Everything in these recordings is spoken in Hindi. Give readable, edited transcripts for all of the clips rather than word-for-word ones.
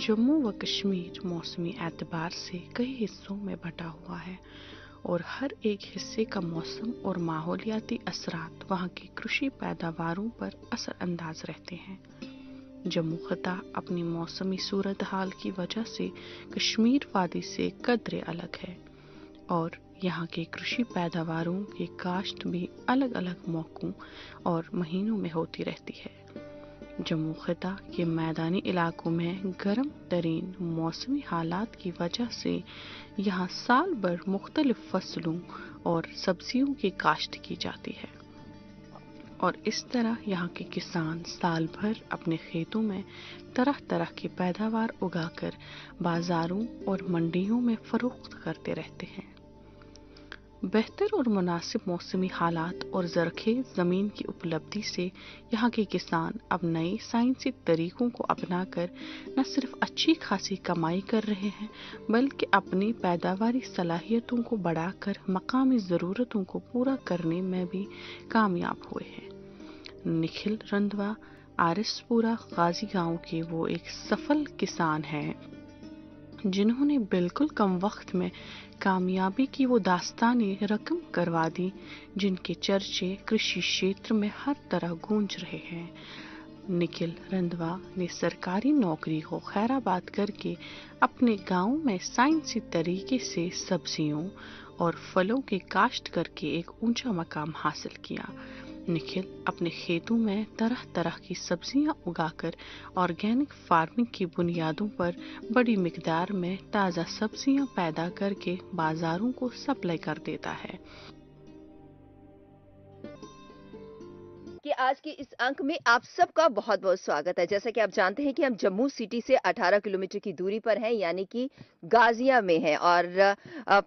जम्मू व कश्मीर मौसमी एतबार से कई हिस्सों में बटा हुआ है और हर एक हिस्से का मौसम और माहौलियाती असरात वहाँ की कृषि पैदावारों पर असर अंदाज रहते हैं। जम्मू खता अपनी मौसमी सूरत हाल की वजह से कश्मीर वादी से कदरे अलग है और यहाँ के कृषि पैदावारों की काश्त भी अलग अलग मौकों और महीनों में होती रहती है। जम्मू खिता के मैदानी इलाकों में गर्म तरीन मौसमी हालात की वजह से यहाँ साल भर मुख्तलिफ फसलों और सब्जियों की काश्त की जाती है और इस तरह यहाँ के किसान साल भर अपने खेतों में तरह तरह की पैदावार उगाकर बाजारों और मंडियों में फरोख्त करते रहते हैं। बेहतर और मुनासिब मौसमी हालात और ज़रख़ेज़ ज़मीन की उपलब्धि से यहाँ के किसान अब नए साइंसी तरीक़ों को अपनाकर न सिर्फ अच्छी खासी कमाई कर रहे हैं बल्कि अपनी पैदावारी सलाहियतों को बढ़ाकर मकामी ज़रूरतों को पूरा करने में भी कामयाब हुए हैं। निखिल रंधवा आरिसपुरा गाजी गांव के वो एक सफल किसान हैं जिन्होंने बिल्कुल कम वक्त में कामयाबी की वो दास्तानी रकम करवा दी जिनके चर्चे कृषि क्षेत्र में हर तरह गूंज रहे हैं। निखिल रंधवा ने सरकारी नौकरी को खैराबाद करके अपने गांव में साइंसी तरीके से सब्जियों और फलों की काश्त करके एक ऊंचा मकाम हासिल किया। निखिल अपने खेतों में तरह तरह की सब्जियां उगाकर ऑर्गेनिक फार्मिंग की बुनियादों पर बड़ी मिकदार में ताज़ा सब्जियां पैदा करके बाजारों को सप्लाई कर देता है। कि आज के इस अंक में आप सबका बहुत बहुत स्वागत है। जैसा कि आप जानते हैं कि हम जम्मू सिटी से 18 किलोमीटर की दूरी पर हैं, यानी कि गाजिया में है और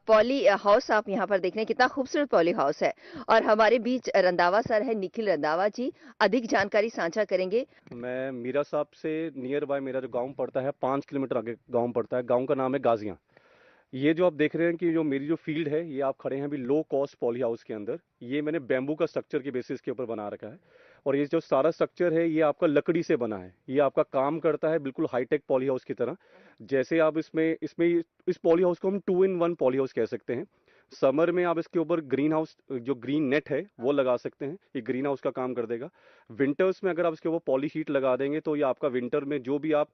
पॉली हाउस आप यहाँ पर देख रहे हैं, कितना खूबसूरत पॉली हाउस है। और हमारे बीच रंधावा सर है, निखिल रंधावा जी अधिक जानकारी साझा करेंगे। मैं मीरा साहब से नियर बाय मेरा जो गाँव पड़ता है 5 किलोमीटर आगे गाँव पड़ता है। गाँव का नाम है गाजिया। ये जो आप देख रहे हैं कि जो मेरी जो फील्ड है ये आप खड़े हैं अभी लो कॉस्ट पॉली हाउस के अंदर। ये मैंने बैम्बू का स्ट्रक्चर के बेसिस के ऊपर बना रखा है और ये जो सारा स्ट्रक्चर है ये आपका लकड़ी से बना है। ये आपका काम करता है बिल्कुल हाईटेक पॉली हाउस की तरह। जैसे आप इसमें इस पॉली हाउस को हम 2-in-1 पॉली हाउस कह सकते हैं। समर में आप इसके ऊपर ग्रीन हाउस जो ग्रीन नेट है वो लगा सकते हैं, ये ग्रीन हाउस का काम कर देगा। विंटर्स में अगर आप इसके ऊपर पॉली शीट लगा देंगे तो ये आपका विंटर में जो भी आप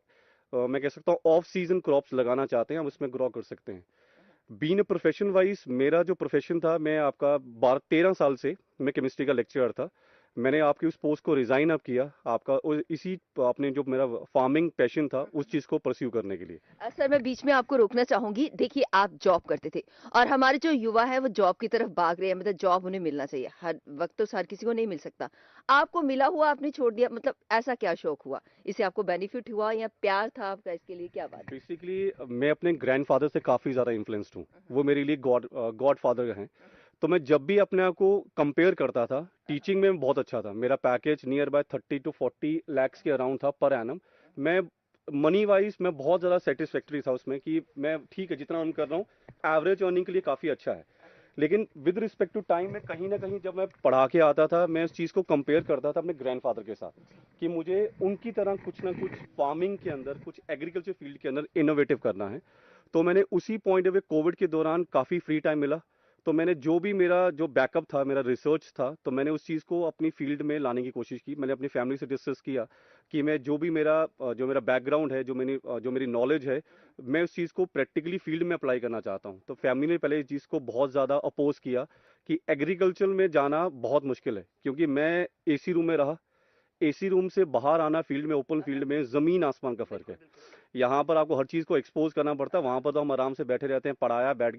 मैं कह सकता हूँ ऑफ सीजन क्रॉप्स लगाना चाहते हैं हम उसमें ग्रो कर सकते हैं। बीइंग अ प्रोफेशन वाइज मेरा जो प्रोफेशन था, मैं आपका 12-13 साल से मैं केमिस्ट्री का लेक्चरर था। मैंने आपकी उस पोस्ट को रिजाइन अप किया आपका इसी आपने जो मेरा फार्मिंग पैशन था उस चीज को परस्यू करने के लिए। सर मैं बीच में आपको रोकना चाहूंगी। देखिए आप जॉब करते थे और हमारे जो युवा है वो जॉब की तरफ भाग रहे हैं, मतलब जॉब उन्हें मिलना चाहिए। हर वक्त तो हर किसी को नहीं मिल सकता। आपको मिला हुआ आपने छोड़ दिया, मतलब ऐसा क्या शौक हुआ, इससे आपको बेनिफिट हुआ या प्यार था आपका इसके लिए, क्या बात? बेसिकली मैं अपने ग्रैंडफादर से काफी ज्यादा इन्फ्लुएंस्ड हूँ। वो मेरे लिए गॉड फादर हैं। तो मैं जब भी अपने आप को कंपेयर करता था, टीचिंग में बहुत अच्छा था। मेरा package near by 30 to 40 lakhs के अराउंड था पर एनम। मैं मनी वाइज मैं बहुत ज़्यादा सेटिस्फैक्ट्री था उसमें कि मैं ठीक है जितना अर्न कर रहा हूँ एवरेज अर्निंग के लिए काफ़ी अच्छा है। लेकिन विद रिस्पेक्ट टू टाइम में कहीं ना कहीं जब मैं पढ़ा के आता था मैं उस चीज़ को कंपेयर करता था अपने ग्रैंडफादर के साथ कि मुझे उनकी तरह कुछ ना कुछ फार्मिंग के अंदर, कुछ एग्रीकल्चर फील्ड के अंदर इनोवेटिव करना है। तो मैंने उसी पॉइंट ऑफ कोविड के दौरान काफ़ी फ्री टाइम मिला तो मैंने जो भी मेरा जो बैकअप था, मेरा रिसर्च था, तो मैंने उस चीज़ को अपनी फील्ड में लाने की कोशिश की। मैंने अपनी फैमिली से डिस्कस किया कि मैं जो मेरा बैकग्राउंड है, जो मेरी नॉलेज है, मैं उस चीज़ को प्रैक्टिकली फील्ड में अप्लाई करना चाहता हूँ। तो फैमिली ने पहले इस चीज़ को बहुत ज़्यादा अपोज किया कि एग्रीकल्चर में जाना बहुत मुश्किल है, क्योंकि मैं एसी रूम में रहा। एसी रूम से बाहर आना फील्ड में, ओपन फील्ड में ज़मीन आसमान का फ़र्क है। यहाँ पर आपको हर चीज़ को एक्सपोज करना पड़ता है, वहाँ पर तो हम आराम से बैठे रहते हैं, पढ़ाया बैठ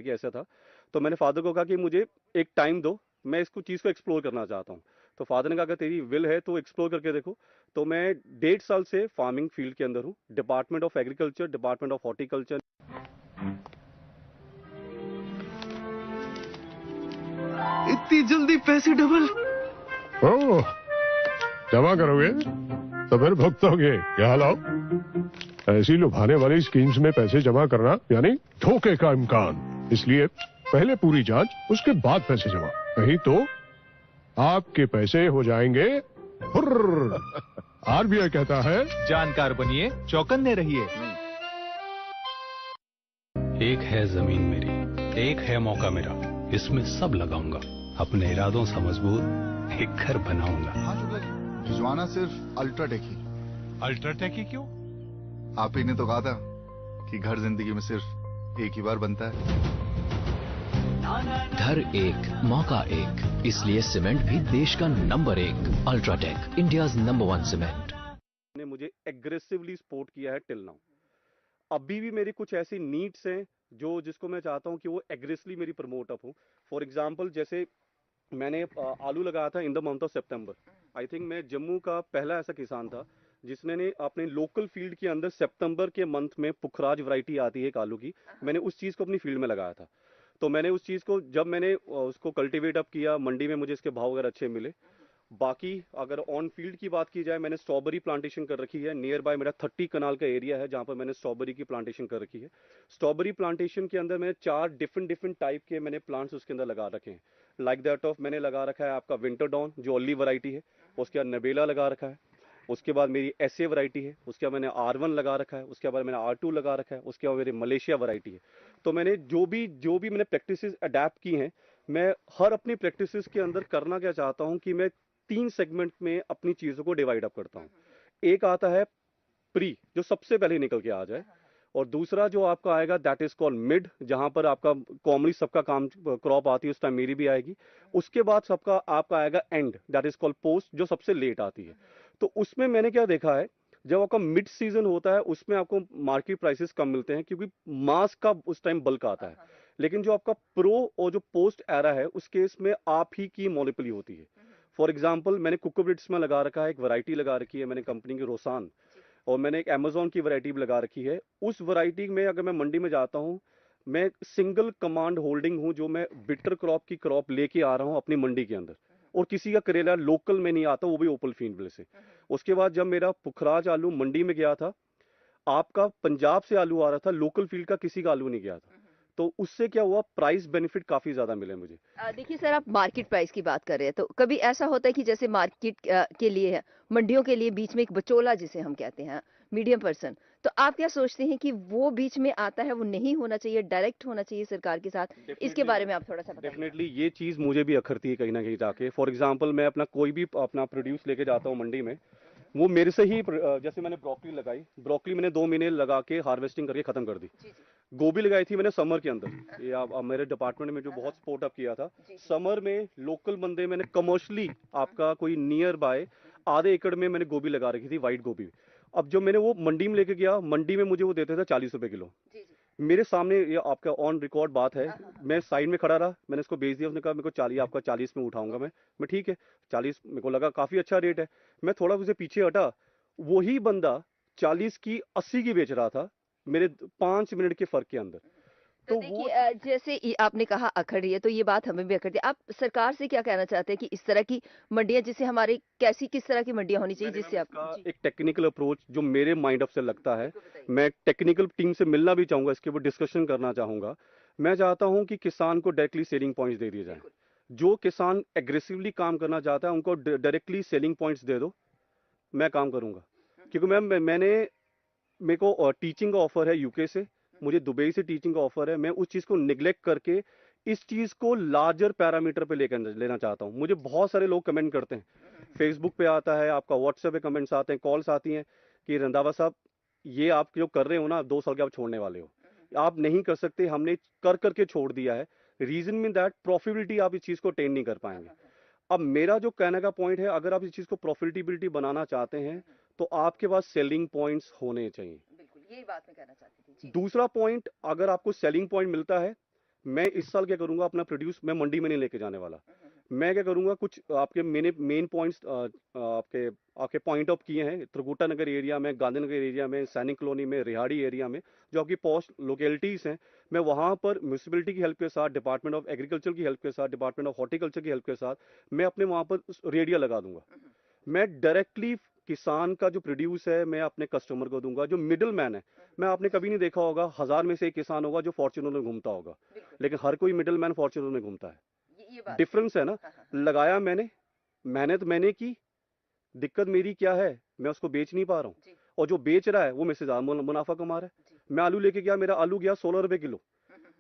गए ऐसा था। तो मैंने फादर को कहा कि मुझे एक टाइम दो, मैं इसको चीज़ को एक्सप्लोर करना चाहता हूँ। तो फादर ने कहा कि तेरी विल है तो एक्सप्लोर करके देखो। तो मैं 1.5 साल से फार्मिंग फील्ड के अंदर हूँ, department of agriculture, department of horticulture. इतनी जल्दी पैसे डबल? ओह, जमा करोगे तो फिर भुगतोगे। यहाँ लाओ। ऐसी लुभाने वाली स्कीम्स में पैसे जमा करना यानी धोखे का इम्कान। इसलिए पहले पूरी जांच, उसके बाद पैसे जमा, नहीं तो आपके पैसे हो जाएंगे हुर्र। आरबीआई कहता है, जानकार बनिए, चौकन्ने रहिए। एक है जमीन मेरी, एक है मौका मेरा, इसमें सब लगाऊंगा, अपने इरादों से मजबूत एक घर बनाऊंगा। हाँ शुक्ला जी, भिजवाना सिर्फ अल्ट्राटेक ही। अल्ट्राटेक ही क्यों? आप ही ने तो कहा था कि घर जिंदगी में सिर्फ एक ही बार बनता है। घर एक, मौका एक, इसलिए सीमेंट भी देश का number 1। UltraTech, India's number 1 cement. ने मुझे एग्रेसिवली सपोर्ट किया है टिल नाउ। अभी भी मेरी कुछ ऐसी नीड्स हैं जो जिसको मैं चाहता हूं कि वो एग्रेसिवली मेरी प्रमोट अप हो। फॉर एग्जांपल जैसे मैंने आलू लगाया था in the month of September. I think मैं जम्मू का पहला ऐसा किसान था जिसने ने अपने लोकल फील्ड के अंदर सितंबर के मंथ में पुखराज वैरायटी आती है एक आलू की, मैंने उस चीज़ को अपनी फील्ड में लगाया था। तो मैंने उस चीज़ को जब मैंने उसको कल्टीवेट अप किया, मंडी में मुझे इसके भाव वगैरह अच्छे मिले। बाकी अगर ऑन फील्ड की बात की जाए, मैंने स्ट्रॉबेरी प्लांटेशन कर रखी है। नियर बाय मेरा 30 कनाल का एरिया है जहाँ पर मैंने स्ट्रॉबेरी की प्लांटेशन कर रखी है। स्ट्रॉबेरी प्लांटेशन के अंदर मैंने 4 डिफरेंट टाइप के मैंने प्लांट्स उसके अंदर लगा रखे हैं। लाइक दैट ऑफ मैंने लगा रखा है आपका विंटर डॉन जो ओनली वैरायटी है, उसके बाद नबेला लगा रखा है, उसके बाद मेरी एसए वैरायटी है, उसके बाद मैंने R1 लगा रखा है, उसके बाद मैंने R2 लगा रखा है, उसके बाद मेरी मलेशिया वैरायटी है। तो मैंने जो भी मैंने प्रैक्टिसेस अडेप्ट की हैं, मैं हर अपनी प्रैक्टिसेस के अंदर करना क्या चाहता हूं कि मैं 3 सेगमेंट में अपनी चीज़ों को डिवाइड अप करता हूं। एक आता है प्री, जो सबसे पहले निकल के आ जाए, और दूसरा जो आपका आएगा दैट इज कॉल्ड मिड, जहां पर आपका कॉमनली सबका काम क्रॉप आती है, उस टाइम मेरी भी आएगी। उसके बाद सबका आपका आएगा and, that is called post, जो सबसे लेट आती है। तो उसमें मैंने क्या देखा है, जब आपका मिड सीजन होता है उसमें आपको मार्केट प्राइसेस कम मिलते हैं क्योंकि मास का उस टाइम बल्क आता है। लेकिन जो आपका प्रो और जो पोस्ट एरा है उस केस में आप ही की मोनोपोली होती है। फॉर एग्जाम्पल मैंने कुकोब्रिड्स में लगा रखा है, एक वैरायटी लगा रखी है मैंने कंपनी की रोसान, और मैंने एक अमेजोन की वैरायटी भी लगा रखी है। उस वैरायटी में अगर मैं मंडी में जाता हूँ, मैं सिंगल कमांड होल्डिंग हूँ, जो मैं बिटर क्रॉप की क्रॉप लेके आ रहा हूँ अपनी मंडी के अंदर, और किसी का करेला लोकल में नहीं आता, वो भी ओपन फील्ड से। उसके बाद जब मेरा पुखराज आलू मंडी में गया था, आपका पंजाब से आलू आ रहा था, लोकल फील्ड का किसी का आलू नहीं गया था। तो उससे क्या हुआ, प्राइस बेनिफिट काफी ज्यादा मिले मुझे। देखिए सर, आप मार्केट प्राइस की बात कर रहे हैं, तो कभी ऐसा होता है कि जैसे मार्केट के लिए, मंडियों के लिए बीच में एक बचोला जिसे हम कहते हैं, मीडियम पर्सन, तो आप क्या सोचते हैं कि वो बीच में आता है, वो नहीं होना चाहिए, डायरेक्ट होना चाहिए सरकार के साथ? इसके बारे में आप थोड़ा सा बताइए। डेफिनेटली ये चीज मुझे भी अखरती है कहीं ना कहीं जाके। फॉर एग्जांपल मैं अपना कोई भी अपना प्रोड्यूस लेके जाता हूँ मंडी में, वो मेरे से ही, जैसे मैंने ब्रोकली लगाई, ब्रोकली मैंने 2 महीने लगा के हार्वेस्टिंग करके खत्म कर दी। गोभी लगाई थी मैंने समर के अंदर, ये आप मेरे डिपार्टमेंट में जो बहुत सपोर्ट अप किया था, समर में लोकल बंदे मैंने कमर्शियली आपका कोई नियर बाय आधे एकड़ में मैंने गोभी लगा रखी थी, व्हाइट गोभी। अब जब मैंने वो मंडी में लेके गया, मंडी में मुझे वो देते थे 40 रुपए किलो। मेरे सामने ये आपका ऑन रिकॉर्ड बात है, मैं साइड में खड़ा रहा, मैंने इसको बेच दिया। उसने कहा मेरे को 40, आपका 40 में उठाऊंगा मैं ठीक है 40, मेरे को लगा काफी अच्छा रेट है। मैं थोड़ा उसे पीछे हटा, वही बंदा 40 की 80 की बेच रहा था मेरे 5 मिनट के फर्क के अंदर। तो देखिए, जैसे आपने कहा अखड़ रही है, तो ये बात हमें भी अखड़ती है। आप सरकार से क्या कहना चाहते हैं कि इस तरह की मंडियां, जिससे हमारे किस तरह की मंडियां होनी चाहिए, जिससे आप एक टेक्निकल अप्रोच जो मेरे माइंड ऑफ से लगता है, मैं टेक्निकल टीम से मिलना भी चाहूंगा, इसके ऊपर डिस्कशन करना चाहूंगा। मैं चाहता हूं कि किसान को डायरेक्टली सेलिंग पॉइंट्स दे दिए जाए। जो किसान एग्रेसिवली काम करना चाहता है उनको डायरेक्टली सेलिंग पॉइंट्स दे दो, मैं काम करूंगा। क्योंकि मेरे को टीचिंग का ऑफर है यूके से, मुझे दुबई से टीचिंग का ऑफर है। मैं उस चीज को निग्लेक्ट करके इस चीज को लार्जर पैरामीटर पे लेकर लेना चाहता हूं। मुझे बहुत सारे लोग कमेंट करते हैं, फेसबुक पे आता है, आपका व्हाट्सएप पे कमेंट्स आते हैं, कॉल्स आती हैं कि रंधावा साहब ये आप जो कर रहे हो ना, 2 साल के आप छोड़ने वाले हो, आप नहीं कर सकते, हमने कर करके छोड़ दिया है। रीजन मीन दैट प्रॉफिटेबिलिटी आप इस चीज को अटेन नहीं कर पाएंगे। अब मेरा जो कहने का पॉइंट है, अगर आप इस चीज को प्रॉफिटेबिलिटी बनाना चाहते हैं तो आपके पास सेलिंग पॉइंट्स होने चाहिए। यही बात मैं कहना चाहती थी। दूसरा पॉइंट, अगर आपको सेलिंग पॉइंट मिलता है, मैं इस साल क्या करूंगा, अपना प्रोड्यूस मैं मंडी में नहीं लेके जाने वाला। मैं क्या करूंगा, कुछ आपके मेन पॉइंट्स आपके पॉइंट ऑफ किए हैं त्रिकुटा नगर एरिया में, गांधीनगर एरिया में, सैनिक कॉलोनी में, रिहाड़ी एरिया में, जो आपकी पोस्ट लोकेलिटीज हैं, मैं वहां पर म्यूनिसिपैलिटी की हेल्प के साथ, डिपार्टमेंट ऑफ एग्रीकल्चर की हेल्प के साथ, डिपार्टमेंट ऑफ हॉर्टिकल्चर की हेल्प के साथ, मैं अपने वहां पर रेडिया लगा दूंगा। मैं डायरेक्टली किसान का जो प्रोड्यूस है मैं अपने कस्टमर को दूंगा। जो मिडिल मैन है, मैं आपने कभी नहीं देखा होगा 1000 में से एक किसान होगा जो फॉर्च्यूनर में घूमता होगा, लेकिन हर कोई मिडिल मैन फॉर्च्यूनर में घूमता है। डिफरेंस है ना। लगाया मैंने, मेहनत मैंने की, दिक्कत मेरी क्या है, मैं उसको बेच नहीं पा रहा हूँ, और जो बेच रहा है वो मेरे से ज्यादा मुनाफा कमा रहा है। मैं आलू लेके गया, मेरा आलू गया 16 रुपए किलो,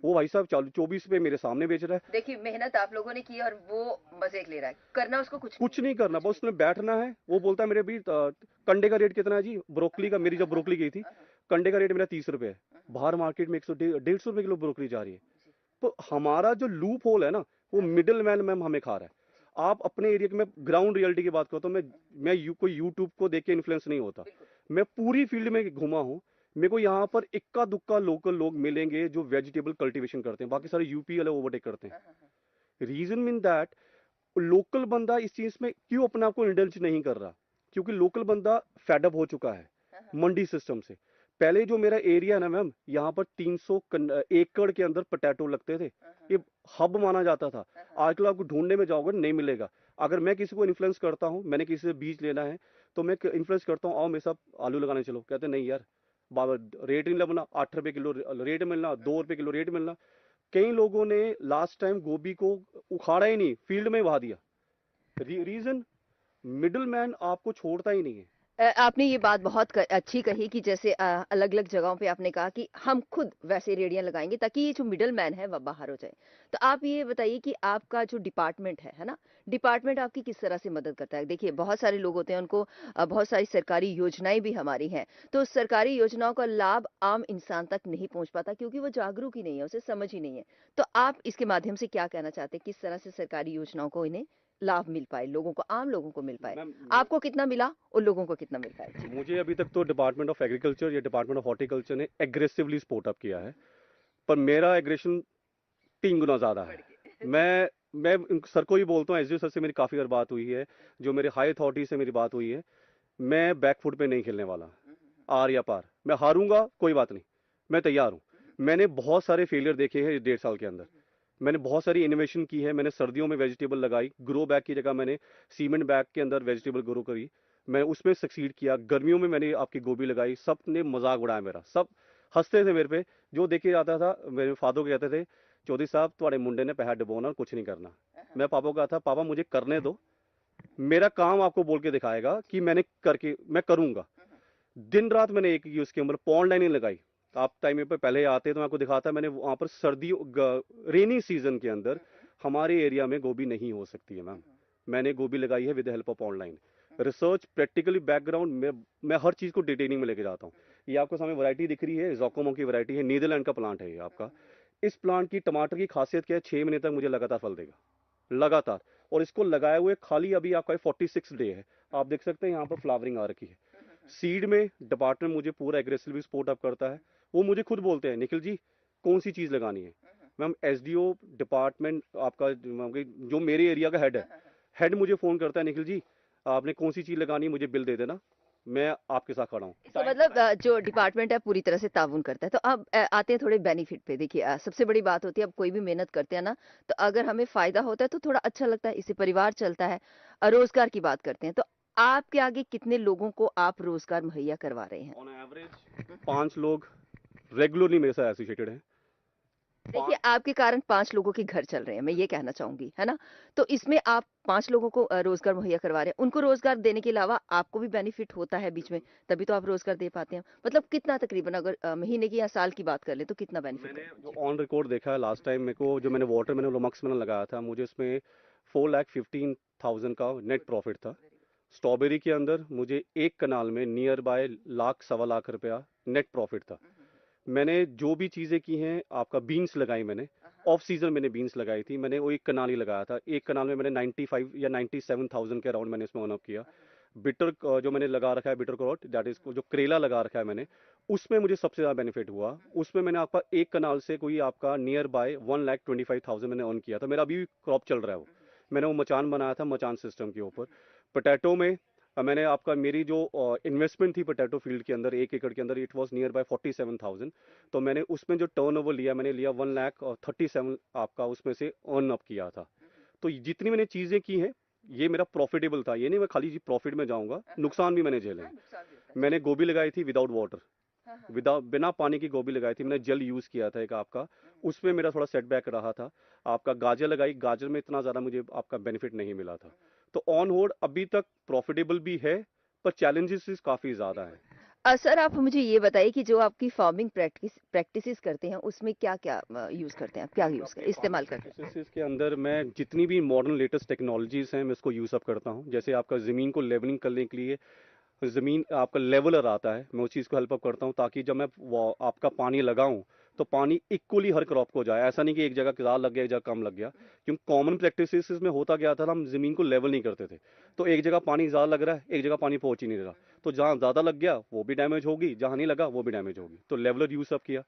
वो भाई साहब 24 रुपए मेरे सामने बेच रहा है। देखिए मेहनत आप लोगों ने की और वो मजे ले रहा है, करना उसको कुछ नहीं करना, बस उसने बैठना है। वो बोलता है मेरे भी कंडे का रेट कितना है जी, ब्रोकली का, मेरी जब ब्रोकली गई थी कंडे का रेट मेरा 30 रुपए है, बाहर मार्केट में 150 रुपए किलो ब्रोकली जा रही है। तो हमारा जो लूप होल है ना, वो मिडिल मैन मैम हमें खा रहा है। आप अपने एरिया की, मैं ग्राउंड रियलिटी की बात करता हूँ, कोई यूट्यूब को देख के इन्फ्लुएंस नहीं होता, मैं पूरी फील्ड में घुमा हूँ। मेरे को यहाँ पर इक्का दुक्का लोकल लोग मिलेंगे जो वेजिटेबल कल्टीवेशन करते हैं, बाकी सारे यूपी वाले ओवरटेक करते हैं। रीजन मीन दैट लोकल बंदा इस चीज में क्यों अपने आप को इंडल्ज नहीं कर रहा, क्योंकि लोकल बंदा फेडअप हो चुका है मंडी सिस्टम से। पहले जो मेरा एरिया है ना मैम, यहाँ पर 300 एकड़ के अंदर पोटैटो लगते थे, ये हब माना जाता था। आजकल आपको ढूंढने में जाओगे नहीं मिलेगा। अगर मैं किसी को इन्फ्लुएंस करता हूँ, मैंने किसी से बीज लेना है तो मैं इन्फ्लुएंस करता हूँ, आओ मेरे साथ आलू लगाने चलो, कहते नहीं यार बाबा रेट नहीं लगना, 8 रुपए किलो रेट मिलना, 2 रुपए किलो रेट मिलना। कई लोगों ने लास्ट टाइम गोभी को उखाड़ा ही नहीं, फील्ड में बहा दिया। रीजन मिडिल मैन आपको छोड़ता ही नहीं है। आपने ये बात बहुत अच्छी कही कि जैसे अलग अलग जगहों पे आपने कहा कि हम खुद वैसे रेडियां लगाएंगे ताकि ये जो मिडल मैन है वह बाहर हो जाए। तो आप ये बताइए कि आपका जो डिपार्टमेंट है ना, डिपार्टमेंट आपकी किस तरह से मदद करता है? देखिए बहुत सारे लोग होते हैं, उनको बहुत सारी सरकारी योजनाएं भी हमारी हैं, तो सरकारी योजनाओं का लाभ आम इंसान तक नहीं पहुंच पाता क्योंकि वो जागरूक ही नहीं है, उसे समझ ही नहीं है। तो आप इसके माध्यम से क्या कहना चाहते हैं, किस तरह से सरकारी योजनाओं को इन्हें लाभ मिल पाए, लोगों को, आम लोगों को मिल पाए? आपको कितना मिला और लोगों को कितना मिल पाए? मुझे अभी तक तो डिपार्टमेंट ऑफ एग्रीकल्चर या डिपार्टमेंट ऑफ हॉर्टिकल्चर ने एग्रेसिवली सपोर्ट अप किया है, पर मेरा एग्रेशन 3 गुना ज्यादा है। मैं सर को ही बोलता हूँ, एसडीओ सर से मेरी काफी बार बात हुई है, जो मेरे हाई अथॉरिटी से मेरी बात हुई है, मैं बैकफुट पे नहीं खेलने वाला, आर या पार। मैं हारूंगा कोई बात नहीं, मैं तैयार हूँ। मैंने बहुत सारे फेलियर देखे हैं 1.5 साल के अंदर, मैंने बहुत सारी इनोवेशन की है। मैंने सर्दियों में वेजिटेबल लगाई, ग्रो बैग की जगह मैंने सीमेंट बैग के अंदर वेजिटेबल ग्रो करी, मैं उसमें सक्सीड किया। गर्मियों में मैंने आपकी गोभी लगाई, सब ने मजाक उड़ाया मेरा, सब हंसते थे मेरे पे। जो देखे जाता था मेरे फादर को कहते थे, चौधरी साहब तुम्हारे मुंडे ने पैसा डुबोना, कुछ नहीं करना। मैं पापा को कहा था, पापा मुझे करने दो, मेरा काम आपको बोल के दिखाएगा कि मैं करूंगा। दिन रात मैंने एक की उसके ऊपर पॉन्ड लाइनिंग लगाई। आप टाइम पे पहले आते तो मैं आपको दिखाता, मैंने वहां पर सर्दियों रेनी सीजन के अंदर हमारे एरिया में गोभी नहीं हो सकती है मैम, मैंने गोभी लगाई है with help of online research, practically background में। मैं हर चीज को डिटेलिंग में लेके जाता हूँ। ये आपको सामने वैरायटी दिख रही है, जोकोमो की वैरायटी है, नीदरलैंड का प्लांट है ये आपका। इस प्लांट की टमाटर की खासियत क्या है, 6 महीने तक मुझे लगातार फल देगा, लगातार। और इसको लगाए हुए खाली अभी आपका 46 डे है, आप देख सकते हैं यहाँ पर फ्लावरिंग आ रखी है। सीड में डिपार्टमेंट मुझे पूरा एग्रेसिवली सपोर्ट अप करता है। वो मुझे खुद बोलते हैं, निखिल जी कौन सी चीज लगानी है। मैम एसडीओ डिपार्टमेंट आपका जो मेरे एरिया का हेड मुझे फोन करता है, निखिल जी आपने कौन सी चीज लगानी है, मुझे बिल दे देना, मैं आपके साथ खड़ा हूँ। इसका मतलब जो डिपार्टमेंट है पूरी तरह से ताउन करता है। तो अब आते हैं थोड़े बेनिफिट पे। देखिए सबसे बड़ी बात होती है, अब कोई भी मेहनत करते हैं ना, तो अगर हमें फायदा होता है तो थोड़ा अच्छा लगता है, इससे परिवार चलता है। रोजगार की बात करते हैं तो आपके आगे कितने लोगों को आप रोजगार मुहैया करवा रहे हैं? ऑन एवरेज 5 लोग रेगुलरली मेरे साथ एसोसिएटेड हैं। देखिए आपके कारण 5 लोगों के घर चल रहे हैं, मैं ये कहना चाहूंगी, है ना? तो इसमें आप 5 लोगों को रोजगार मुहैया करवा रहे हैं, उनको रोजगार देने के अलावा आपको भी बेनिफिट होता है बीच में, तभी तो आप रोजगार दे पाते हैं। मतलब कितना तकरीबन, अगर महीने की या साल की बात कर ले तो कितना बेनिफिट? मैंने जो ऑन रिकॉर्ड देखा है लास्ट टाइम, मेरे को जो मैंने वाटरमेलन लोमक्स मैंने लगाया था, मुझे उसमें 4,15,000 का नेट प्रॉफिट था। स्ट्रॉबेरी के अंदर मुझे एक कनाल में नियर बाय लाख सवा लाख रुपया नेट प्रॉफिट था। मैंने जो भी चीजें की हैं, आपका बीन्स लगाई, मैंने ऑफ सीजन मैंने बीन्स लगाई थी, मैंने वो एक कनाल ही लगाया था। एक कनाल में मैंने 95 या 97,000 के अराउंड मैंने इसमें ऑन अप किया। बिटर जो मैंने लगा रखा है, बिटर क्रॉट दैट इज जो करेला लगा रखा है मैंने, उसमें मुझे सबसे ज्यादा बेनिफिट हुआ। उसमें मैंने आपका एक कनाल से कोई आपका नियर बाय 1,25,000 मैंने ऑन किया था। मेरा अभी भी क्रॉप चल रहा है वो, मैंने वो मचान बनाया था, मचान सिस्टम के ऊपर। पोटैटो में मैंने आपका मेरी जो इन्वेस्टमेंट थी पोटैटो फील्ड के अंदर 1 एकड़ के अंदर, इट वाज नियर बाय 47,000। तो मैंने उसमें जो टर्नओवर लिया, मैंने लिया 1,37,000 आपका उसमें से अर्न अप किया था। तो जितनी मैंने चीजें की हैं, ये मेरा प्रॉफिटेबल था, ये नहीं मैं खाली प्रॉफिट में जाऊंगा, नुकसान भी मैंने झेले। मैंने गोभी लगाई थी विदाउट वाटर, बिना पानी की गोभी लगाई थी, मैंने जल यूज किया था एक आपका, उसमें मेरा थोड़ा सेटबैक रहा था। आपका गाजर लगाई, गाजर में इतना ज्यादा मुझे आपका बेनिफिट नहीं मिला था। तो ऑन होल्ड अभी तक प्रॉफिटेबल भी है, पर चैलेंजेस काफी ज्यादा है। सर आप मुझे ये बताइए कि जो आपकी फार्मिंग प्रैक्टिसेस करते हैं उसमें क्या-क्या यूज करते हैं आप? क्या यूज इस्तेमाल करते हैं? प्रैक्टिसेस के अंदर मैं जितनी भी मॉडर्न लेटेस्ट टेक्नोलॉजीज हैं मैं उसको यूज अप करता हूँ। जैसे आपका जमीन को लेवलिंग करने के लिए ज़मीन आपका लेवलर आता है, मैं उस चीज़ को हेल्प अप करता हूँ ताकि जब मैं आपका पानी लगाऊं तो पानी इक्वली हर क्रॉप को जाए। ऐसा नहीं कि एक जगह ज़्यादा लग गया, एक जगह कम लग गया, क्योंकि कॉमन प्रैक्टिसेस में होता क्या था, हम ज़मीन को लेवल नहीं करते थे। तो एक जगह पानी ज़्यादा लग रहा है, एक जगह पानी पहुंच ही नहीं रहा, तो जहाँ ज़्यादा लग गया वो भी डैमेज होगी, जहाँ नहीं लगा वो भी डैमेज होगी। तो लेवलर यूज़ अप किया।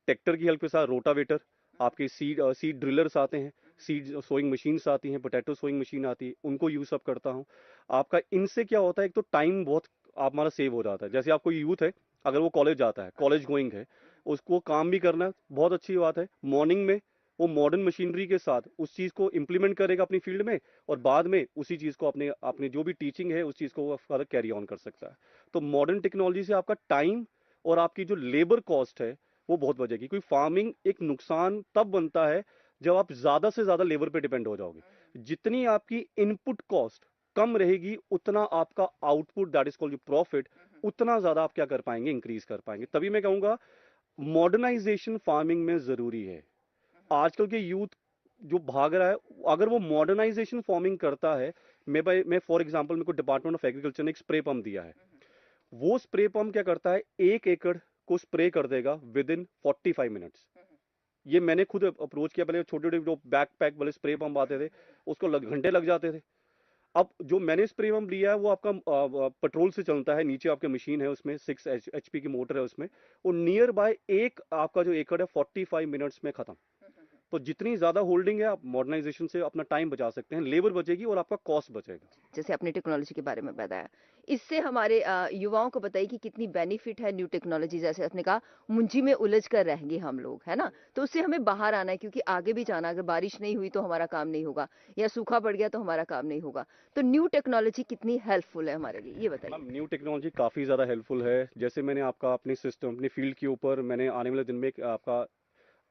ट्रैक्टर की हेल्प के साथ रोटावेटर, आपके सीड ड्रिलर्स आते हैं, सीड सोइंग मशीन्स आती हैं, पोटैटो सोइंग मशीन आती है, उनको यूज़ अप करता हूँ। आपका इनसे क्या होता है, एक तो टाइम बहुत आप हमारा सेव हो जाता है। जैसे आपको यूथ है, अगर वो कॉलेज जाता है, कॉलेज गोइंग है, उसको काम भी करना है, बहुत अच्छी बात है। मॉर्निंग में वो मॉडर्न मशीनरी के साथ उस चीज़ को इम्प्लीमेंट करेगा अपनी फील्ड में, और बाद में उसी चीज़ को अपने अपने जो भी टीचिंग है उस चीज़ को वो फर्दर कैरी ऑन कर सकता है। तो मॉडर्न टेक्नोलॉजी से आपका टाइम और आपकी जो लेबर कॉस्ट है वो बहुत बचेगी। क्योंकि फार्मिंग एक नुकसान तब बनता है जब आप ज़्यादा से ज़्यादा लेबर पे डिपेंड हो जाओगे। जितनी आपकी इनपुट कॉस्ट कम रहेगी, उतना आपका output that is called profit, उतना ज्यादा आप क्या कर पाएंगे, इंक्रीज कर पाएंगे। तभी मैं कहूंगा मॉडर्नाइजेशन फार्मिंग में जरूरी है। आजकल के यूथ जो भाग रहा है, अगर वो मॉडर्नाइजेशन फार्मिंग करता है, मैं फॉर एग्जांपल मेरे को डिपार्टमेंट ऑफ एग्रीकल्चर ने एक स्प्रे पंप दिया है। वो स्प्रे पंप क्या करता है, 1 एकड़ को स्प्रे कर देगा विद इन 45 मिनट्स। ये मैंने खुद अप्रोच किया। पहले छोटे छोटे जो बैक पैक वाले स्प्रे पंप आते थे, उसको घंटे लग जाते थे। अब जो मैंने स्प्रे पंप लिया है वो आपका पेट्रोल से चलता है, नीचे आपके मशीन है, उसमें 6 HP की मोटर है उसमें, और नियर बाय एक आपका जो एकड़ है 45 मिनट्स में खत्म। तो जितनी ज्यादा होल्डिंग है, आप मॉडर्नाइजेशन से अपना टाइम बचा सकते हैं, लेबर बचेगी और आपका कॉस्ट बचेगा। जैसे आपने टेक्नोलॉजी के बारे में बताया, इससे हमारे युवाओं को बताइए कि कितनी बेनिफिट है न्यू टेक्नोलॉजी। जैसे आपने कहा मुंजी में उलझ कर रहेंगे हम लोग, है ना? तो उससे हमें बाहर आना है, क्योंकि आगे भी जाना, अगर बारिश नहीं हुई तो हमारा काम नहीं होगा, या सूखा पड़ गया तो हमारा काम नहीं होगा। तो न्यू टेक्नोलॉजी कितनी हेल्पफुल है हमारे लिए, ये बताइए। मैम, न्यू टेक्नोलॉजी काफी ज्यादा हेल्पफुल है। जैसे मैंने आपका अपने सिस्टम, अपनी फील्ड के ऊपर मैंने आने वाले दिन में आपका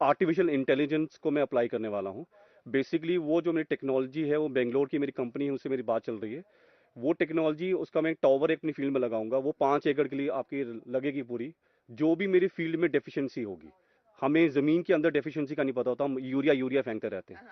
आर्टिफिशियल इंटेलिजेंस को मैं अप्लाई करने वाला हूँ। बेसिकली वो जो मेरी टेक्नोलॉजी है, वो बेंगलोर की मेरी कंपनी है, उससे मेरी बात चल रही है। वो टेक्नोलॉजी, उसका मैं एक टावर अपनी फील्ड में लगाऊंगा, वो 5 एकड़ के लिए आपकी लगेगी पूरी। जो भी मेरी फील्ड में डेफिशिएंसी होगी, हमें जमीन के अंदर डेफिशिएंसी का नहीं पता होता, हम यूरिया फेंकते रहते हैं।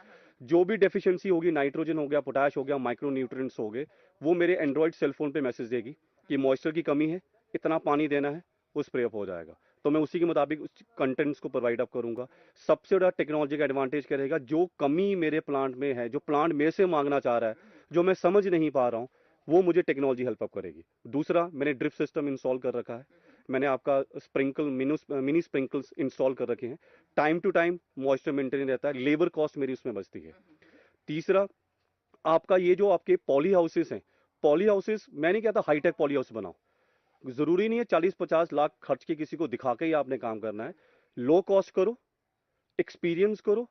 जो भी डेफिशिएंसी होगी, नाइट्रोजन हो गया, पोटाश हो गया, माइक्रो न्यूट्रिएंट्स हो गए, वो मेरे एंड्रॉइड सेलफोन पे मैसेज देगी कि मॉइस्चर की कमी है, इतना पानी देना है, वो स्प्रे अप हो जाएगा। तो मैं उसी के मुताबिक उस कंटेंट्स को प्रोवाइड अप करूंगा। सबसे बड़ा टेक्नोलॉजी का एडवांटेज क्या रहेगा, जो कमी मेरे प्लांट में है, जो प्लांट मेरे से मांगना चाह रहा है, जो मैं समझ नहीं पा रहा हूँ, वो मुझे टेक्नोलॉजी हेल्प अप करेगी। दूसरा, मैंने ड्रिप सिस्टम इंस्टॉल कर रखा है, मैंने आपका स्प्रिंकल मिनी स्प्रिंकल्स इंस्टॉल कर रखे हैं। Time to time moisture maintain रहता है, लेबर कॉस्ट मेरी उसमें बचती है। तीसरा, आपका ये जो आपके पॉली हाउसेस हैं, पॉली हाउसेस मैं नहीं कहता हाईटेक पॉली हाउस बनाओ, जरूरी नहीं है 40-50 लाख खर्च के किसी को दिखा के ही आपने काम करना है। लो कॉस्ट करो, एक्सपीरियंस करो,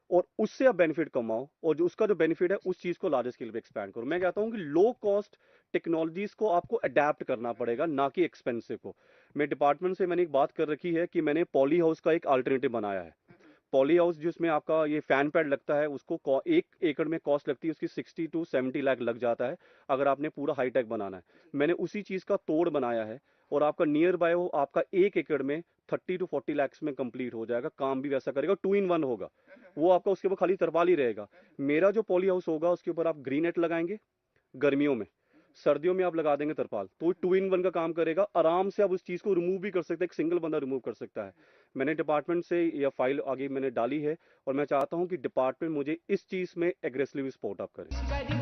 और उससे आप बेनिफिट कमाओ, और जो उसका जो बेनिफिट है उस चीज को लार्ज स्केल पे एक्सपैंड करो। मैं कहता हूं कि लो कॉस्ट टेक्नोलॉजीज को आपको अडेप्ट करना पड़ेगा, ना कि एक्सपेंसिव को। मैं डिपार्टमेंट से मैंने एक बात कर रखी है कि मैंने पॉली हाउस का एक अल्टरनेटिव बनाया है। पॉली हाउस जिसमें आपका ये फैन पैड लगता है, उसको 1 एकड़ में कॉस्ट लगती है उसकी 60 to 70 लाख लग जाता है, अगर आपने पूरा हाईटेक बनाना है। मैंने उसी चीज का तोड़ बनाया है, और आपका नियर बाय वो आपका 1 एकड़ में 30 to 40 लाख में कंप्लीट हो जाएगा, काम भी वैसा करेगा, 2 in 1 होगा वो आपका। उसके ऊपर खाली तरपाल ही रहेगा। मेरा जो पॉली हाउस होगा उसके ऊपर आप ग्रीन नेट लगाएंगे गर्मियों में, सर्दियों में आप लगा देंगे तरपाल, तो 2 in 1 का काम करेगा। आराम से आप उस चीज को रिमूव भी कर सकते हैं, एक सिंगल बंदा रिमूव कर सकता है। मैंने डिपार्टमेंट से यह फाइल आगे मैंने डाली है, और मैं चाहता हूं कि डिपार्टमेंट मुझे इस चीज में एग्रेसिवली सपोर्ट अप करे।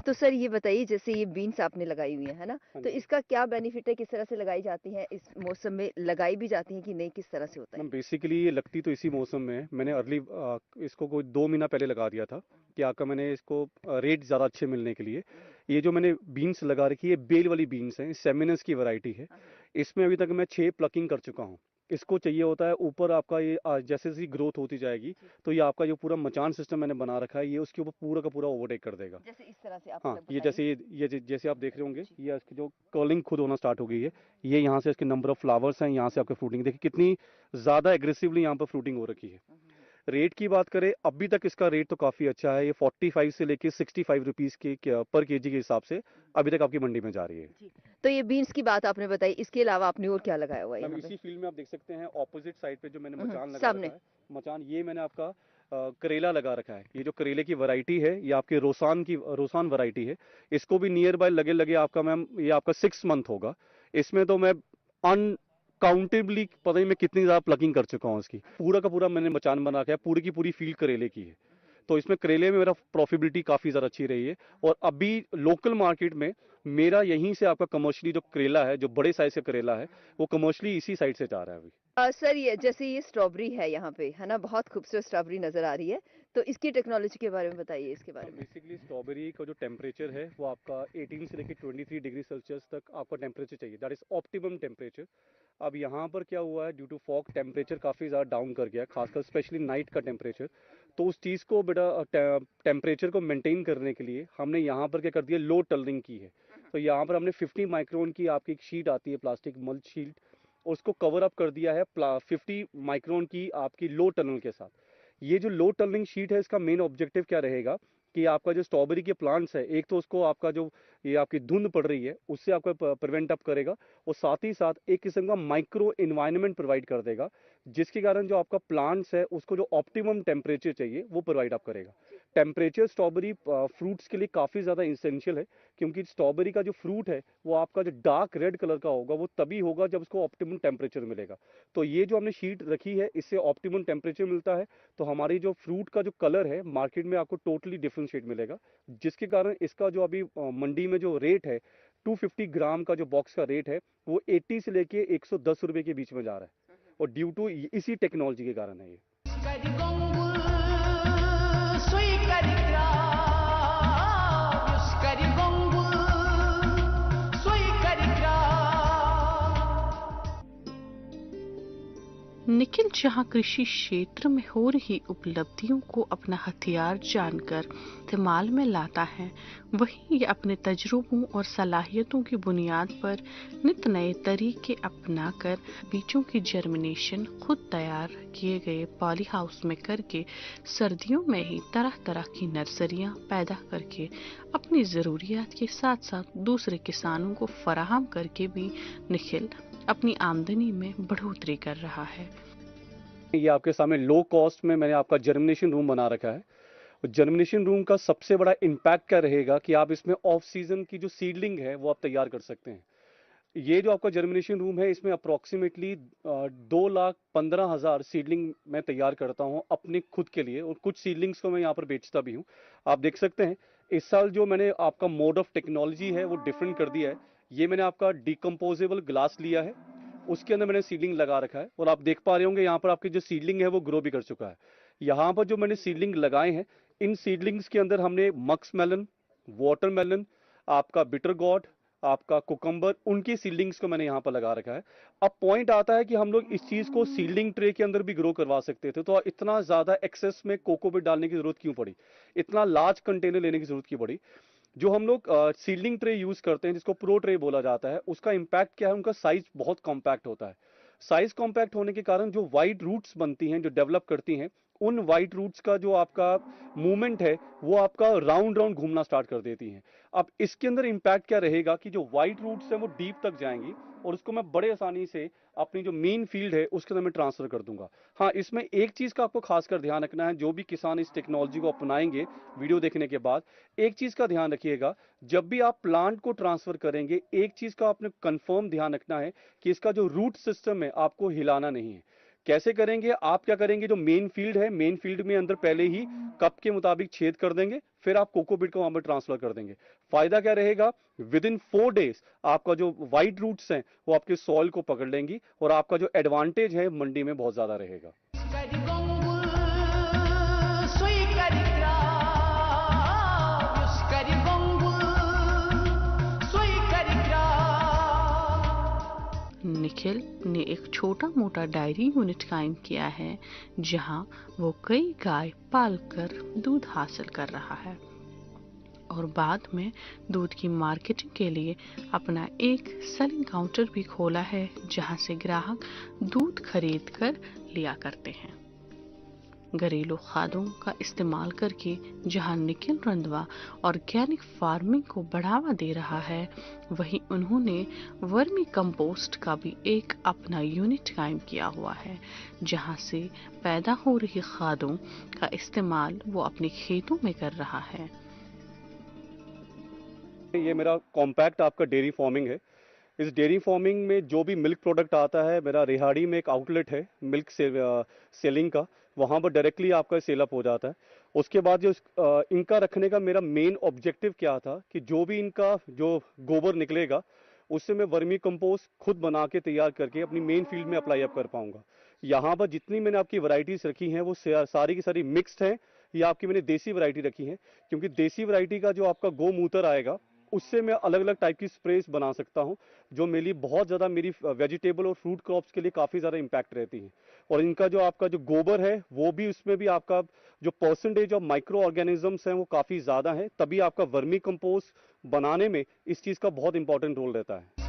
तो सर ये बताइए, जैसे ये बीन्स आपने लगाई हुई है ना, तो इसका क्या बेनिफिट है, किस तरह से लगाई जाती हैं, इस मौसम में लगाई भी जाती हैं कि नहीं, किस तरह से होता है? बेसिकली ये लगती तो इसी मौसम में है। मैंने अर्ली इसको कोई 2 महीना पहले लगा दिया था कि आपका मैंने इसको रेट ज़्यादा अच्छे मिलने के लिए। ये जो मैंने बीन्स लगा रखी है, बेल वाली बीन्स हैं, सेमिनस की वैरायटी है। इसमें अभी तक मैं 6 प्लकिंग कर चुका हूँ। इसको चाहिए होता है ऊपर आपका ये जैसे जैसे ग्रोथ होती जाएगी तो ये आपका जो पूरा मचान सिस्टम मैंने बना रखा है ये उसके ऊपर पूरा का पूरा ओवरटेक कर देगा। जैसे इस तरह से आप हाँ, मतलब ये बताइए। जैसे आप देख रहे होंगे ये इसकी जो कर्लिंग खुद होना स्टार्ट हो गई है। ये यहाँ से इसके नंबर ऑफ फ्लावर्स हैं, यहाँ से आपका फ्रूटिंग देखिए कितनी ज्यादा एग्रेसिवली यहाँ पर फ्रूटिंग हो रखी है। रेट की बात करें अभी तक इसका रेट तो काफी अच्छा है, ये 45 से लेके 65 रुपीज के पर केजी के हिसाब से अभी तक आपकी मंडी में जा रही है। तो ये बीन्स की बात आपने बताई, इसके अलावा आपने और क्या लगाया हुआ है मैम यहाँ पे? इसी फील्ड में आप देख सकते हैं ऑपोजिट साइड पे जो मैंने मचान लगा सामने। रखा है, मचान ये मैंने आपका करेला लगा रखा है। ये जो करेले की वैरायटी है ये आपके रोसान वैरायटी है। इसको भी नियर बाय लगे लगे आपका मैम ये आपका 6 मंथ होगा। इसमें तो मैं अनकाउंटेबली पता नहीं मैं कितनी ज्यादा प्लगिंग कर चुका हूँ इसकी। पूरा का पूरा मैंने मचान बना रखा है, पूरी की पूरी फील्ड करेले की है। तो इसमें करेले में मेरा प्रॉफिटेबिलिटी काफी ज्यादा अच्छी रही है और अभी लोकल मार्केट में मेरा यहीं से आपका कमर्शियली जो करेला है, जो बड़े साइज का करेला है, वो कमर्शियली इसी साइड से जा रहा है अभी। सर ये जैसे ये स्ट्रॉबेरी है यहाँ पे, है ना, बहुत खूबसूरत स्ट्रॉबेरी नजर आ रही है, तो इसकी टेक्नोलॉजी के बारे में बताइए, इसके बारे में। बेसिकली स्ट्रॉबेरी का जो टेम्परेचर है वो आपका 18 से लेकर 23 डिग्री सेल्सियस तक आपका टेम्परेचर चाहिए, दैट इज ऑप्टिमम टेम्परेचर। अब यहाँ पर क्या हुआ है, ड्यू टू फॉग टेम्परेचर काफ़ी ज़्यादा डाउन कर गया, खासकर स्पेशली नाइट का टेम्परेचर। तो उस चीज़ को बेटा टेम्परेचर को मेंटेन करने के लिए हमने यहाँ पर क्या कर दिया, लो टर्निंग की है। तो यहाँ पर हमने 50 माइक्रोन की आपकी एक शीट आती है, प्लास्टिक मल्च शीट, उसको कवर अप कर दिया है 50 माइक्रोन की आपकी लो टनल के साथ। ये जो लो टर्निंग शीट है इसका मेन ऑब्जेक्टिव क्या रहेगा कि आपका जो स्ट्रॉबेरी के प्लांट्स है, एक तो उसको आपका जो ये आपकी धुंध पड़ रही है उससे आपका प्रिवेंट अप करेगा और साथ ही साथ एक किस्म का माइक्रो इन्वायरमेंट प्रोवाइड कर देगा, जिसके कारण जो आपका प्लांट्स है उसको जो ऑप्टिमम टेम्परेचर चाहिए वो प्रोवाइड अप करेगा। टेम्परेचर स्ट्रॉबेरी फ्रूट्स के लिए काफ़ी ज़्यादा इसेंशियल है, क्योंकि स्ट्रॉबेरी का जो फ्रूट है वो आपका जो डार्क रेड कलर का होगा वो तभी होगा जब उसको ऑप्टिमम टेम्परेचर मिलेगा। तो ये जो हमने शीट रखी है इससे ऑप्टिमम टेम्परेचर मिलता है, तो हमारी जो फ्रूट का जो कलर है मार्केट में आपको टोटली डिफरेंट शेड मिलेगा, जिसके कारण इसका जो अभी मंडी में जो रेट है 250 ग्राम का जो बॉक्स का रेट है वो 80 से लेके 110 रुपए के बीच में जा रहा है, और ड्यू टू इसी टेक्नोलॉजी के कारण है ये। निखिल जहां कृषि क्षेत्र में हो रही उपलब्धियों को अपना हथियार जानकर इस्तेमाल में लाता है, वहीं ये अपने तजुर्बों और सलाहियतों की बुनियाद पर नित नए तरीके अपनाकर बीजों की जर्मिनेशन खुद तैयार किए गए पॉली हाउस में करके सर्दियों में ही तरह तरह की नर्सरियां पैदा करके अपनी ज़रूरियात के साथ साथ दूसरे किसानों को फराहम करके भी निखिल अपनी आमदनी में बढ़ोतरी कर रहा है। ये आपके सामने लो कॉस्ट में मैंने आपका जर्मिनेशन रूम बना रखा है। जर्मिनेशन रूम का सबसे बड़ा इम्पैक्ट क्या रहेगा कि आप इसमें ऑफ सीजन की जो सीडलिंग है वो आप तैयार कर सकते हैं। ये जो आपका जर्मिनेशन रूम है इसमें अप्रोक्सीमेटली 2,15,000 सीडलिंग मैं तैयार करता हूँ अपने खुद के लिए, और कुछ सीडलिंग्स को मैं यहाँ पर बेचता भी हूँ। आप देख सकते हैं इस साल जो मैंने आपका मोड ऑफ टेक्नोलॉजी है वो डिफरेंट कर दिया है। ये मैंने आपका डिकम्पोजेबल ग्लास लिया है, उसके अंदर मैंने सीडलिंग लगा रखा है, और आप देख पा रहे होंगे यहाँ पर आपकी जो सीडलिंग है वो ग्रो भी कर चुका है। यहाँ पर जो मैंने सीडलिंग लगाए हैं इन सीडलिंग्स के अंदर हमने मक्स मेलन, वाटरमेलन, आपका बिटर गॉड, आपका कुकम्बर, उनकी सीडलिंग्स को मैंने यहाँ पर लगा रखा है। अब पॉइंट आता है कि हम लोग इस चीज को सीडलिंग ट्रे के अंदर भी ग्रो करवा सकते थे, तो इतना ज्यादा एक्सेस में कोकोपीट डालने की जरूरत क्यों पड़ी, इतना लार्ज कंटेनर लेने की जरूरत क्यों पड़ी। जो हम लोग सीडलिंग ट्रे यूज करते हैं जिसको प्रो ट्रे बोला जाता है, उसका इम्पैक्ट क्या है, उनका साइज बहुत कॉम्पैक्ट होता है। साइज कॉम्पैक्ट होने के कारण जो वाइड रूट्स बनती हैं, जो डेवलप करती हैं, उन वाइड रूट्स का जो आपका मूवमेंट है वो आपका राउंड राउंड घूमना स्टार्ट कर देती हैं। अब इसके अंदर इम्पैक्ट क्या रहेगा कि जो वाइड रूट्स हैं वो डीप तक जाएंगी और उसको मैं बड़े आसानी से अपनी जो मेन फील्ड है उसके अंदर मैं ट्रांसफर कर दूंगा। हाँ, इसमें एक चीज का आपको खासकर ध्यान रखना है, जो भी किसान इस टेक्नोलॉजी को अपनाएंगे वीडियो देखने के बाद, एक चीज का ध्यान रखिएगा, जब भी आप प्लांट को ट्रांसफर करेंगे एक चीज का आपने कंफर्म ध्यान रखना है कि इसका जो रूट सिस्टम है आपको हिलाना नहीं है। कैसे करेंगे, आप क्या करेंगे, जो मेन फील्ड है, मेन फील्ड में अंदर पहले ही कप के मुताबिक छेद कर देंगे, फिर आप कोकोपीट को वहां पर ट्रांसफर कर देंगे। फायदा क्या रहेगा, विद इन 4 डेज आपका जो वाइड रूट्स हैं वो आपके सॉइल को पकड़ लेंगी और आपका जो एडवांटेज है मंडी में बहुत ज्यादा रहेगा। निखिल निखिल ने एक छोटा मोटा डायरी यूनिट कायम किया है जहां वो कई गाय पालकर दूध हासिल कर रहा है और बाद में दूध की मार्केटिंग के लिए अपना एक सेलिंग काउंटर भी खोला है जहां से ग्राहक दूध खरीद कर लिया करते हैं। घरेलू खादों का इस्तेमाल करके जहां निखिल रंधवा ऑर्गेनिक फार्मिंग को बढ़ावा दे रहा है, वहीं उन्होंने वर्मी कंपोस्ट का भी एक अपना यूनिट कायम किया हुआ है जहां से पैदा हो रही खादों का इस्तेमाल वो अपने खेतों में कर रहा है। ये मेरा कॉम्पैक्ट आपका डेयरी फार्मिंग है। इस डेयरी फार्मिंग में जो भी मिल्क प्रोडक्ट आता है, मेरा रेहाड़ी में एक आउटलेट है मिल्क सेलिंग का, वहाँ पर डायरेक्टली आपका सेल अप हो जाता है। उसके बाद जो इनका रखने का मेरा मेन ऑब्जेक्टिव क्या था कि जो भी इनका जो गोबर निकलेगा उससे मैं वर्मी कंपोस्ट खुद बना के तैयार करके अपनी मेन फील्ड में अप्लाई अप कर पाऊंगा। यहाँ पर जितनी मैंने आपकी वैरायटीज रखी हैं वो सारी की सारी मिक्स्ड हैं, या आपकी मैंने देसी वैरायटी रखी है, क्योंकि देसी वैरायटी का जो आपका गोमूत्र आएगा उससे मैं अलग अलग टाइप की स्प्रेस बना सकता हूं जो मेरे लिए बहुत ज़्यादा मेरी वेजिटेबल और फ्रूट क्रॉप्स के लिए काफ़ी ज़्यादा इम्पैक्ट रहती हैं। और इनका जो आपका जो गोबर है वो भी, उसमें भी आपका जो परसेंटेज ऑफ माइक्रो ऑर्गेनिजम्स हैं वो काफ़ी ज़्यादा है, तभी आपका वर्मी कंपोस्ट बनाने में इस चीज़ का बहुत इंपॉर्टेंट रोल रहता है।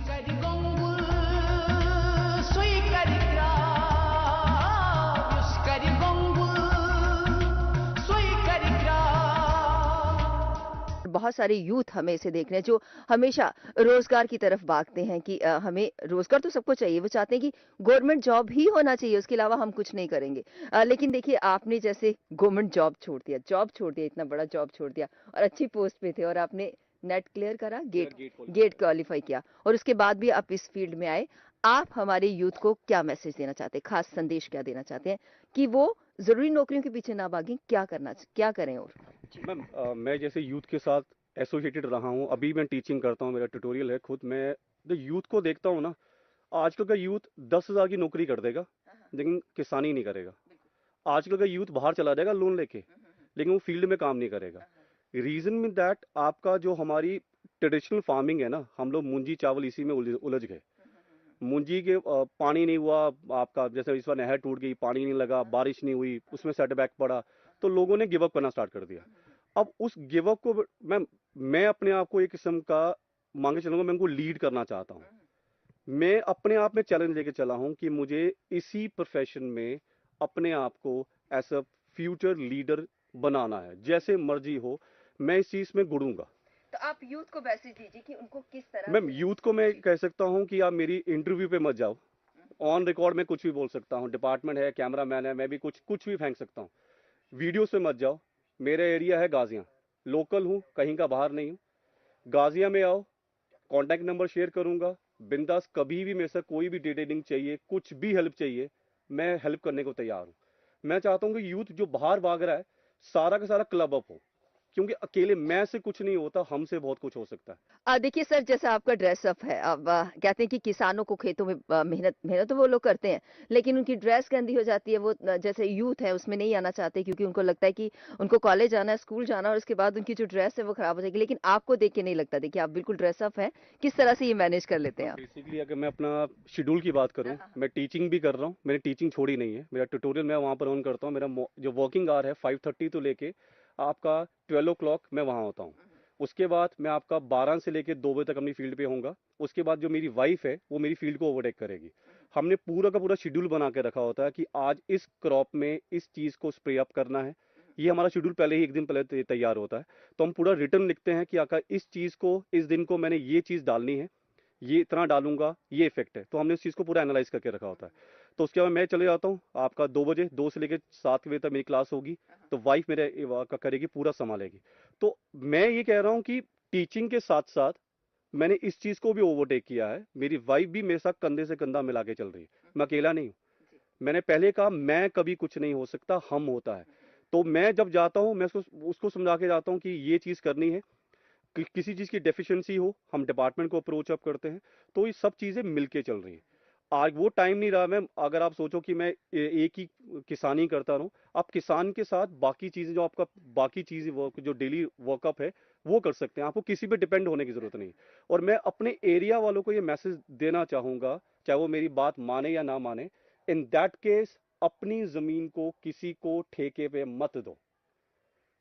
बहुत सारे यूथ हमें इसे देख रहे हैं जो हमेशा रोजगार की तरफ भागते हैं कि हमें रोजगार तो सबको चाहिए, वो चाहते हैं कि गवर्नमेंट जॉब ही होना चाहिए, उसके अलावा हम कुछ नहीं करेंगे। लेकिन देखिए आपने जैसे गवर्नमेंट जॉब छोड़ दिया, इतना बड़ा जॉब छोड़ दिया और अच्छी पोस्ट पे थे और आपने नेट क्लियर करा, गेट क्वालिफाई किया और उसके बाद भी आप इस फील्ड में आए। आप हमारे यूथ को क्या मैसेज देना चाहते हैं, खास संदेश क्या देना चाहते हैं कि वो जरूरी नौकरियों के पीछे ना भागें, क्या करें? और मैम, मैं जैसे यूथ के साथ एसोसिएटेड रहा हूँ, अभी मैं टीचिंग करता हूँ, मेरा ट्यूटोरियल है खुद। मैं जो यूथ को देखता हूँ ना, आजकल का यूथ 10,000 की नौकरी कर देगा लेकिन किसानी नहीं करेगा। आजकल का यूथ बाहर चला जाएगा लोन लेके, लेकिन वो फील्ड में काम नहीं करेगा। रीजन में दैट आपका जो हमारी ट्रेडिशनल फार्मिंग है ना, हम लोग मुंजी चावल इसी में उलझ गए। मुंजी के पानी नहीं हुआ, आपका जैसे इस बार नहर टूट गई, पानी नहीं लगा, बारिश नहीं हुई, उसमें सेटबैक पड़ा, तो लोगों ने गिव अप करना स्टार्ट कर दिया। अब उस गिव अप को मैं अपने आप को एक किस्म का मांगे चलूंगा, मैं उनको लीड करना चाहता हूँ। मैं अपने आप में चैलेंज लेके चला हूँ कि मुझे इसी प्रोफेशन में अपने आप को एज अ फ्यूचर लीडर बनाना है। जैसे मर्जी हो, मैं इस चीज में गुड़ूंगा। तो आप यूथ को मैसेज दीजिए कि उनको किस तरह। मैम, यूथ को मैं कह सकता हूँ कि आप मेरी इंटरव्यू पे मत जाओ। ऑन रिकॉर्ड में कुछ भी बोल सकता हूँ, डिपार्टमेंट है, कैमरा मैन है, मैं भी कुछ भी फेंक सकता हूँ। वीडियो से मत जाओ। मेरा एरिया है गाजियाँ, लोकल हूँ, कहीं का बाहर नहीं हूँ। गाजिया में आओ, कॉन्टैक्ट नंबर शेयर करूंगा, बिंदास कभी भी मेरे से कोई भी डिटेलिंग चाहिए, कुछ भी हेल्प चाहिए, मैं हेल्प करने को तैयार हूँ। मैं चाहता हूँ कि यूथ जो बाहर भाग रहा है सारा का सारा क्लब अप हो, क्योंकि अकेले मैं से कुछ नहीं होता, हमसे बहुत कुछ हो सकता है। देखिए सर, जैसा आपका ड्रेसअप है, अब कहते हैं कि किसानों को खेतों में मेहनत तो वो लोग करते हैं, लेकिन उनकी ड्रेस गंदी हो जाती है। वो जैसे यूथ है उसमें नहीं आना चाहते क्योंकि उनको लगता है कि उनको कॉलेज जाना है, स्कूल जाना है और उसके बाद उनकी जो ड्रेस है वो खराब हो जाएगी। लेकिन आपको देख के नहीं लगता। देखिए आप बिल्कुल ड्रेसअप है, किस तरह से ये मैनेज कर लेते हैं आप? बेसिकली अगर मैं अपना शेड्यूल की बात करूं, मैं टीचिंग भी कर रहा हूं, मैंने टीचिंग छोड़ी नहीं है। मेरा ट्यूटोरियल मैं वहां पर ऑन करता हूं। मेरा जो वर्किंग आवर है 5:30 तो लेके आपका 12 o'clock मैं वहां होता हूं। उसके बाद मैं आपका 12 से लेके 2 बजे तक अपनी फील्ड पे होऊंगा। उसके बाद जो मेरी वाइफ है वो मेरी फील्ड को ओवरटेक करेगी। हमने पूरा का पूरा शेड्यूल बना के रखा होता है कि आज इस क्रॉप में इस चीज को स्प्रे अप करना है। ये हमारा शेड्यूल पहले ही एक दिन पहले तैयार होता है। तो हम पूरा रिटर्न लिखते हैं कि आका इस चीज को, इस दिन को मैंने ये चीज डालनी है, ये इतना डालूंगा, ये इफेक्ट है। तो हमने उस चीज को पूरा एनालाइज करके रखा होता है। तो उसके बाद मैं चले जाता हूँ आपका 2 बजे, 2 से लेकर 7 बजे तक मेरी क्लास होगी। तो वाइफ मेरे का करेगी, पूरा संभालेगी। तो मैं ये कह रहा हूँ कि टीचिंग के साथ साथ मैंने इस चीज को भी ओवरटेक किया है। मेरी वाइफ भी मेरे साथ कंधे से कंधा मिला के चल रही है, मैं अकेला नहीं हूँ। मैंने पहले कहा मैं कभी कुछ नहीं हो सकता, हम होता है। तो मैं जब जाता हूँ मैं उसको समझा के जाता हूँ कि ये चीज करनी है। किसी चीज की डेफिशिएंसी हो, हम डिपार्टमेंट को अप्रोच अप करते हैं। तो ये सब चीजें मिलके चल रही है। आज वो टाइम नहीं रहा। मैं अगर आप सोचो कि मैं एक ही किसानी करता रहूं, आप किसान के साथ बाकी चीजें जो आपका बाकी चीजें वर्क जो डेली वर्कअप है वो कर सकते हैं। आपको किसी पे डिपेंड होने की जरूरत नहीं। और मैं अपने एरिया वालों को ये मैसेज देना चाहूंगा, चाहे वो मेरी बात माने या ना माने, इन दैट केस अपनी जमीन को किसी को ठेके पे मत दो।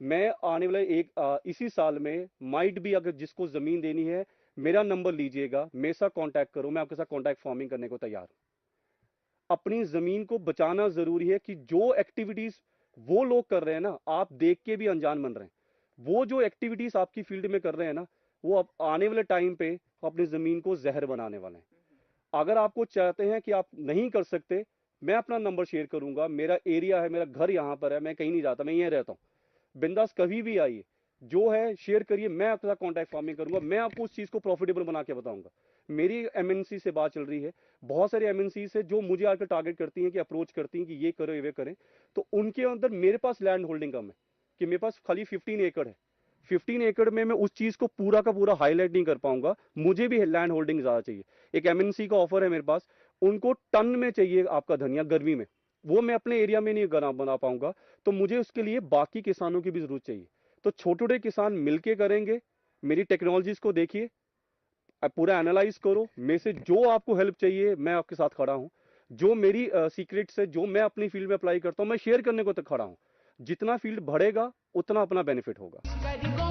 मैं आने वाले इसी साल में माइट भी, अगर जिसको जमीन देनी है मेरा नंबर लीजिएगा, मेरे साथ कांटेक्ट करो, मैं आपके साथ कांटेक्ट फार्मिंग करने को तैयार हूं। अपनी जमीन को बचाना जरूरी है कि जो एक्टिविटीज वो लोग कर रहे हैं ना, आप देख के भी अनजान बन रहे हैं। वो जो एक्टिविटीज आपकी फील्ड में कर रहे हैं ना, वो अब आने वाले टाइम पे अपनी जमीन को जहर बनाने वाले हैं। अगर आपको चाहते हैं कि आप नहीं कर सकते, मैं अपना नंबर शेयर करूंगा। मेरा एरिया है, मेरा घर यहां पर है, मैं कहीं नहीं जाता, मैं यहीं रहता हूं। बिंदास कभी भी आइए, जो है शेयर करिए, मैं आपके साथ कॉन्टैक्ट फार्मिंग करूंगा। मैं आपको उस चीज को प्रॉफिटेबल बना के बताऊंगा। मेरी एमएनसी से बात चल रही है, बहुत सारी एमएनसी से जो मुझे आकर टारगेट करती हैं कि अप्रोच करती हैं कि ये करो ये करें, तो उनके अंदर मेरे पास लैंड होल्डिंग कम है कि मेरे पास खाली 15 एकड़ है। 15 एकड़ में मैं उस चीज को पूरा का पूरा हाईलाइट नहीं कर पाऊंगा, मुझे भी लैंड होल्डिंग ज्यादा चाहिए। एक एमएनसी का ऑफर है मेरे पास, उनको टन में चाहिए आपका धनिया गर्मी में, वो मैं अपने एरिया में नहीं बना पाऊंगा, तो मुझे उसके लिए बाकी किसानों की भी जरूरत चाहिए। तो छोटे छोटे किसान मिलके करेंगे। मेरी टेक्नोलॉजीज को देखिए, पूरा एनालाइज करो, मेरे से जो आपको हेल्प चाहिए मैं आपके साथ खड़ा हूं। जो मेरी सीक्रेट्स है, जो मैं अपनी फील्ड में अप्लाई करता हूं, मैं शेयर करने को तक खड़ा हूं। जितना फील्ड बढ़ेगा उतना अपना बेनिफिट होगा।